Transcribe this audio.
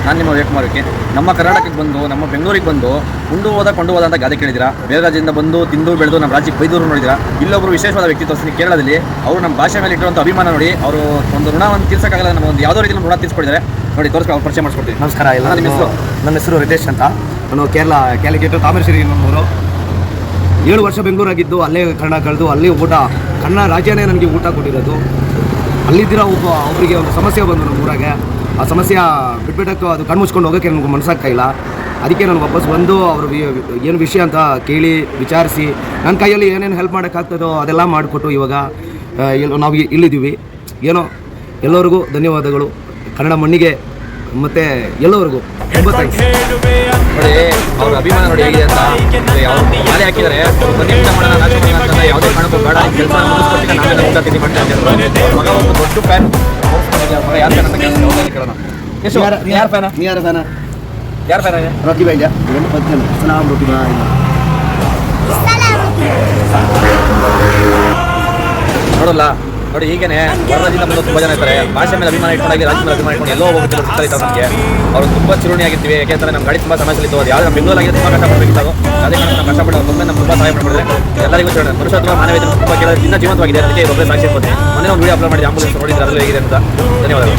ನಾನು ನಿಮ್ಮ ವಿವೇಕುಮಾರಕ್ಕೆ ನಮ್ಮ ಕರ್ನಾಟಕಕ್ಕೆ ಬಂದು ನಮ್ಮ ಬೆಂಗಳೂರಿಗೆ ಬಂದು ಕೊಂಡು ಹೋದ ಅಂತ ಗಾದೆ ಕೇಳಿದಿರಾ. ಬೇರೆ ರಾಜ್ಯದಿಂದ ಬಂದು ತಿಂದು ಬೆಳೆದು ನಮ್ಮ ರಾಜ್ಯಕ್ಕೆ ಬೈದೂರು ನೋಡಿದಿರಾ. ಇಲ್ಲೊಬ್ಬರು ವಿಶೇಷವಾದ ವ್ಯಕ್ತಿ ತೋರಿಸ್ತೀನಿ ಕೇರಳದಲ್ಲಿ. ಅವರು ನಮ್ಮ ಭಾಷೆ ಮೇಲೆ ಇಟ್ಟಿರುವಂಥ ಅಭಿಮಾನ ನೋಡಿ, ಅವರು ಒಂದು ಋಣವನ್ನು ತೀರ್ಸೋಕ್ಕಾಗಲ್ಲ, ನಮ್ಮ ಒಂದು ಯಾವುದೋ ರೀತಿಯಲ್ಲಿ ಋಣ ತೀರಿಸ್ಕೊಟ್ಟಿದ್ದಾರೆ ನೋಡಿ. ಅವ್ರು ಪರಿಚಯ ಮಾಡಿಸ್ಕೊಡ್ತೀವಿ. ನಮಸ್ಕಾರ. ಎಲ್ಲ ನನ್ನ ಹೆಸರು ರಿತೇಶ್ ಅಂತ. ನಾನು ಕ್ಯಾಲಿಕೇಟು ತಾಮರಶ್ರೀ ನಮ್ಮೂರು. 7 ವರ್ಷ ಬೆಂಗಳೂರಾಗಿದ್ದು, ಅಲ್ಲೇ ಕನ್ನಡ ಕಳೆದು ಅಲ್ಲೇ ಕನ್ನಡ ರಾಜ್ಯನೇ ನನಗೆ ಊಟ ಕೊಟ್ಟಿರೋದು. ಅಲ್ಲಿದ್ದಿರೋ ಒಬ್ಬರಿಗೆ ಒಂದು ಸಮಸ್ಯೆ ಬಂದು ನಮ್ಮ ಊರಾಗೆ. ಆ ಸಮಸ್ಯೆ ಬಿಟ್ಬಿಟ್ಟಕ್ಕೆ ಅದು ಕಣ್ಮುಚ್ಕೊಂಡು ಹೋಗೋಕ್ಕೆ ನನಗೆ ಮನಸ್ಸಾಗ್ತಾಯಿಲ್ಲ. ಅದಕ್ಕೆ ನಾನು ವಾಪಸ್ ಬಂದು ಅವರು ಏನು ವಿಷಯ ಅಂತ ಕೇಳಿ ವಿಚಾರಿಸಿ ನನ್ನ ಕೈಯಲ್ಲಿ ಏನೇನು ಹೆಲ್ಪ್ ಮಾಡೋಕ್ಕಾಗ್ತದೋ ಅದೆಲ್ಲ ಮಾಡಿಕೊಟ್ಟು ಇವಾಗ ನಾವು ಇಲ್ಲಿದ್ದೀವಿ. ಏನೋ ಎಲ್ಲರಿಗೂ ಧನ್ಯವಾದಗಳು. ಕನ್ನಡ ಮಣ್ಣಿಗೆ ಮತ್ತು ಎಲ್ಲರಿಗೂ ತುಂಬ ಥ್ಯಾಂಕ್ಸ್. ನೋಡಿ ಅವ್ರ ಅಭಿಮಾನ ನೋಡಿ ಹೇಗಿದೆ ಅಂತ. ಯಾವ ಮಾಲೆ ಹಾಕಿದ್ದಾರೆ, ಯಾವುದೇ ಕಾರಣಕ್ಕೂ ಬೇಡ, ಕೆಲಸ ಮುಗಿಸ್ಕೊಟ್ಟಿಗೆ ನಾವೇ ಊಟ ತಿಂಡಿ ಮಾಡ್ತಾ ಇದ್ದೀವಿ. ಮಗ ಒಂದು ದೊಡ್ಡ ಫ್ಯಾನ್. ಮಗ ಯಾರು ಫ್ಯಾನ್ ಅಂತ ಕೇಳೋಣ. ಎಷ್ಟು ಯಾರು ಫ್ಯಾನ? ಯಾರು ಫ್ಯಾನ? ಯಾರು ಫ್ಯಾನ? ರೋಟಿ ಬಾಯ್ ಸಲಾಮ್. ರೋಟಿ ಬಾಯ್ ನೋಡಲ್ಲ ನೋಡಿ. ಹೀಗೇನೆ ಹೊರರಾಜ್ಯದಿಂದ ಬಂದು ತುಂಬ ಜನ ಇರ್ತಾರೆ. ಭಾಷೆ ಮೇಲೆ ಅಭಿಮಾನ ಇಟ್ಕೊಂಡಾಗಿ ರಾಜ್ಯ ಮೇಲೆ ಅಭಿಮಾನ ಇಟ್ಕೊಂಡು ಎಲ್ಲೋ ಹೋಗುತ್ತೆ ಇರ್ತಾರೆ ನಮಗೆ. ಅವರು ತುಂಬ ಚಿರುಣಿ ಆಗಿರ್ತೀವಿ. ಯಾಕೆಂದರೆ ನಮ್ಮ ಗಾಡಿ ತುಂಬ ಸಮಸ್ಯೆಲಿತ್ತು. ಅದು ಯಾವ್ದು ನಮ್ಮ ಬೆಂಗಳೂರಾಗಿ ತುಂಬ ಕಷ್ಟಪಡಬೇಕಿತ್ತು. ಅದೇ ಕಾರಣ ನಾವು ಕಷ್ಟಪಟ್ಟು ತುಂಬ ನಮ್ಮ ತುಂಬ ಸಹಾಯ ಮಾಡಿದ್ರೆ ಎಲ್ಲರಿಗೂ ಹೇಳೋಣ. ಮನುಷ್ಯತ್ವ ಮಾನವೀಯತೆ ತುಂಬ ಕೇಳೋದು ಇನ್ನೂ ಜೀವಂತವಾಗಿದೆ. ಅದಕ್ಕೆ ಒಬ್ಬರೇ ಸಾಕ್ಷಿ ಕೊಡ್ತೀನಿ. ಮೊನ್ನೆ ಒಂದು ವೀಡಿಯೋ ಅಪ್ಲೋಡ್ ಮಾಡಿ ಆಂಬುಲೆನ್ಸ್ ನೋಡಿದ್ರೆ ಅದರಲ್ಲಿ ಹೇಗಿದೆ ಅಂತ. ಧನ್ಯವಾದಗಳು.